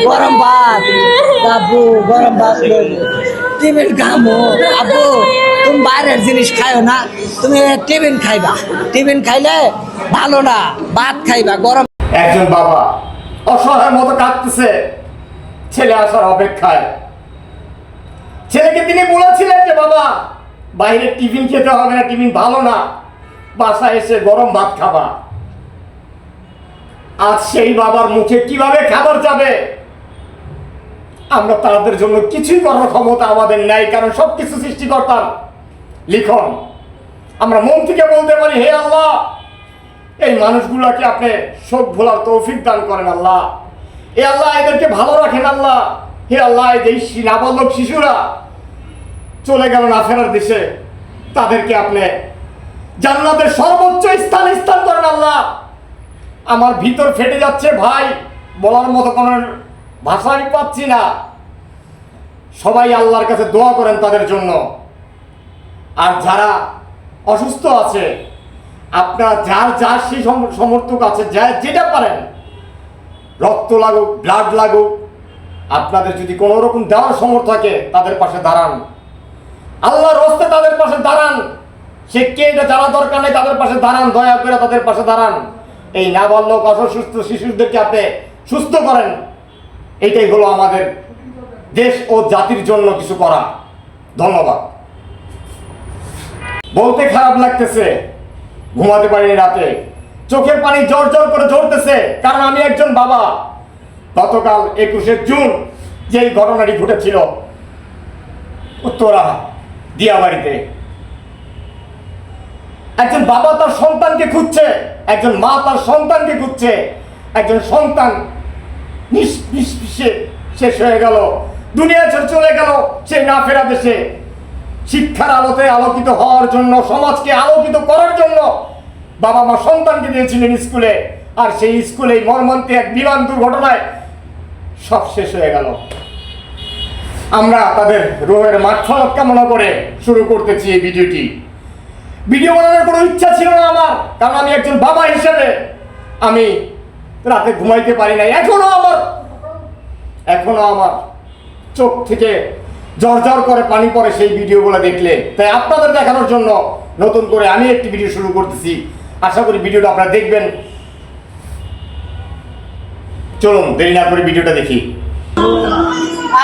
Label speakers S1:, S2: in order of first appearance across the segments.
S1: গরম ভাত আব্বু গরম ভাত টিফিন খামো আব্বু তুমি বাইরের জিনিস খাইও না তুমি টিফিন খাইবা টিফিন খাইলে ভালো না ভাত খাইবা গরম।
S2: একজন বাবা অসহায় মতো কাঁদতেছে ছেলে আসার অপেক্ষায়। ছেলেকে তিনি বলেছিলেন যে বাবা বাইরে টিফিন খেতে হবে না, টিফিন ভালো না, বাসায় এসে গরম ভাত খাবা। আজ সেই বাবার মুখে কিভাবে খাবার যাবে? আমরা তাদের জন্য কিছুই করার ক্ষমতা আমাদের নাই, কারণ সবকিছু সৃষ্টিকর্তার লিখন। আমরা মন থেকে বলতে পারি, হে আল্লাহ, এই মানুষগুলোকে আপনি শোক ভোলার তৌফিক দান করেন আল্লাহ। হে আল্লাহ, এদেরকে ভালো রাখেন আল্লাহ। হে আল্লাহ, এই নাবালক শিশুরা চলে গেল না ফেরার দেশে, তাদেরকে আপনি জান্নাতের সর্বোচ্চ স্থানে স্থান করেন আল্লাহ। আমার ভিতর ফেটে যাচ্ছে ভাই, বলার মতো কোনো ভাষা আমি পাচ্ছি না। সবাই আল্লাহর কাছে দোয়া করেন তাদের জন্য। আর যারা অসুস্থ আছে, আপনারা যার সেই সমর্থক আছে, যেটা পারেন, রক্ত লাগুক, ব্লাড লাগুক, আপনাদের যদি কোনো রকম দেওয়ার সমর্থ থাকে তাদের পাশে দাঁড়ান। আল্লাহর হস্তে তাদের পাশে দাঁড়ান। সে কে এটা জানা দরকার নেই, তাদের পাশে দাঁড়ান, দয়া করে তাদের পাশে দাঁড়ান। এই নাবালক অসুস্থ শিশুদেরকে আপনি সুস্থ করেন। এইটাই হলো আমাদের দেশ ও জাতির জন্য কিছু করা। ধন্যবাদ। বলতে খারাপ লাগতেছে, ঘুমাতে পারিনি রাতে, চোখের পানি জোর জোর করে ঝরতেছে, কারণ আমি একজন বাবা। গতকাল 21শে জুন যেই ঘটনাটি ঘটেছিল উত্তরা দিয়াবাড়িতে, একজন বাবা তার সন্তানকে খুঁজছে, একজন মা তার সন্তানকে খুঁজছে। একজন সন্তান নিষ্পিসে শেষ হয়ে গেল, দুনিয়া ছেড়ে চলে গেল সেই না ফেরা দেশে। শিক্ষার আলোতে আলোকিত হওয়ার জন্য, সমাজকে আলোকিত করার জন্য বাবা মা সন্তানকে দিয়েছিলেন স্কুলে, আর সেই স্কুলে মর্মান্তিক এক বিমান দুর্ঘটনায় সব শেষ হয়ে গেল। আমরা তাদের রোহের মাগফিরাত কামনা করে শুরু করতেছি এই ভিডিওটি। ভিডিও বানানোর কোনো ইচ্ছা ছিল না আমার, কারণ আমি একজন বাবা হিসেবে আমি রাতে ঘুমাইতে পারি নাই। এখনো আমার চোখ থেকে ঝরঝর করে পানি পড়ে সেই ভিডিওগুলো দেখলে। তাই আপনাদের দেখানোর জন্য নতুন করে আমি একটি ভিডিও শুরু করতেছি। আশা করি ভিডিওটা আপনারা দেখবেন। চলুন দেরি না করে ভিডিওটা দেখি।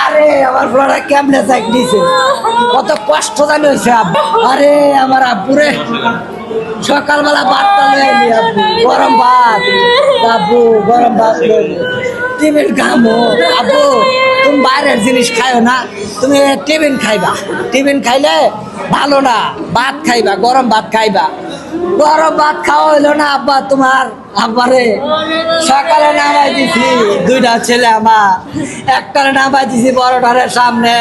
S1: আরে আমার ফ্লোরা কেমনে চাক দিছে, কত কষ্ট জানি হয়েছে আব্বু। আরে আমার আব্বুরে সকালবেলা ভাতটা লয়ে আইলি আব্বু, গরম ভাত আব্বু, গরম ভাত লইলি টিফিন খামো আব্বু তুমি বাইরের জিনিস খাইও না তুমি টিফিন খাইবা টিফিন খাইলে ভালো না ভাত খাইবা গরম ভাত খাইবা। গরম ভাত খাওয়া হইলো না আব্বা তোমার? আব্বারে সকালে নামাই দিছি দুইটা ছেলে, আমার একটারে নামাই দিছি বড়টারের সামনে,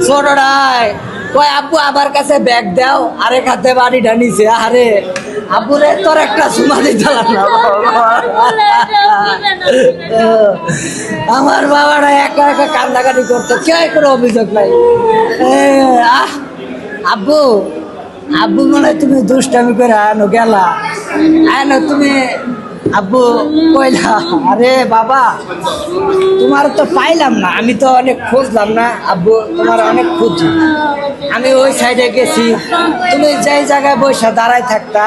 S1: ছোটটায় কই আব্বু আমার কাছে ব্যাগ দাও, আরেক হাতে বাড়িটা নিছে। আরে আব্বুরে তোর একটা সুমা দিতে না, আমার বাবারা একা একা কান্দাকাটি করতো, কেউ কোনো অভিযোগ নাই। আব্বু আব্বু মনে হয় তুমি দুষ্টামি করে আনো গেলা, আনো তুমি আব্বু কইলা। আরে বাবা তোমার তো পাইলাম না, আমি তো অনেক খুঁজলাম না আব্বু, তোমার অনেক খুঁজি। আমি ওই সাইডে গেছি, তুমি যেই জায়গায় বসে দাঁড়ায় থাকতা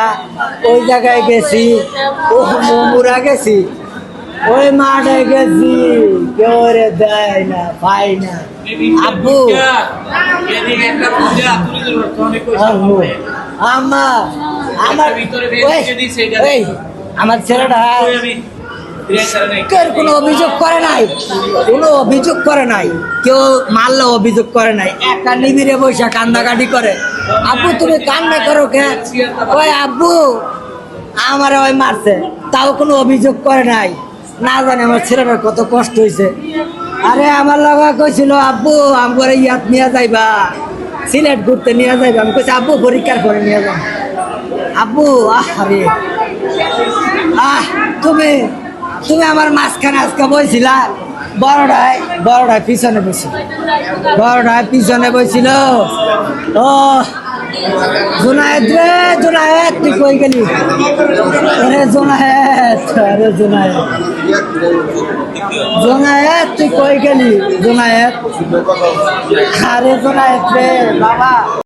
S1: ওই জায়গায় গেছি, ও মুরা গেছি, ওই মাঠে গেছি, কেউ রে দেয় না পাই না আব্বু। আমার ছেলেটা কোনো অভিযোগ করে নাই, কোনো অভিযোগ করে নাই, কেউ মারলে অভিযোগ করে নাই, একা নিবিড়ে বসে কান্দাকাটি করে। আব্বু তুমি কান্না করো কে? ওই আব্বু আমার ওই মারছে, তাও কোনো অভিযোগ করে নাই। না জানি আমার ছেলেটার কত কষ্ট হয়েছে। আরে আমার লগা কইছিল আব্বু আমার ইয়াত নিয়ে যাইবা, সিলেট ঘুরতে নিয়ে যাইবা। আমি কইছি আব্বু পরীক্ষার পরে নিয়ে যাবো। আব্বু আরে তুমি তুমি আমার মাঝখানে আজকে বইছিলা, বড়টায় পিছনে বসছিল, বড়টায় পিছনে বসছিল। ও জুনায়েদ রে জুনায়েদ তুই কই গেলি? আরে জুনায়েদ, আরে জুনায়েদ জোনায়েত তুই কই গেলি জোনায়েত আরে জোনায়েত রে বাবা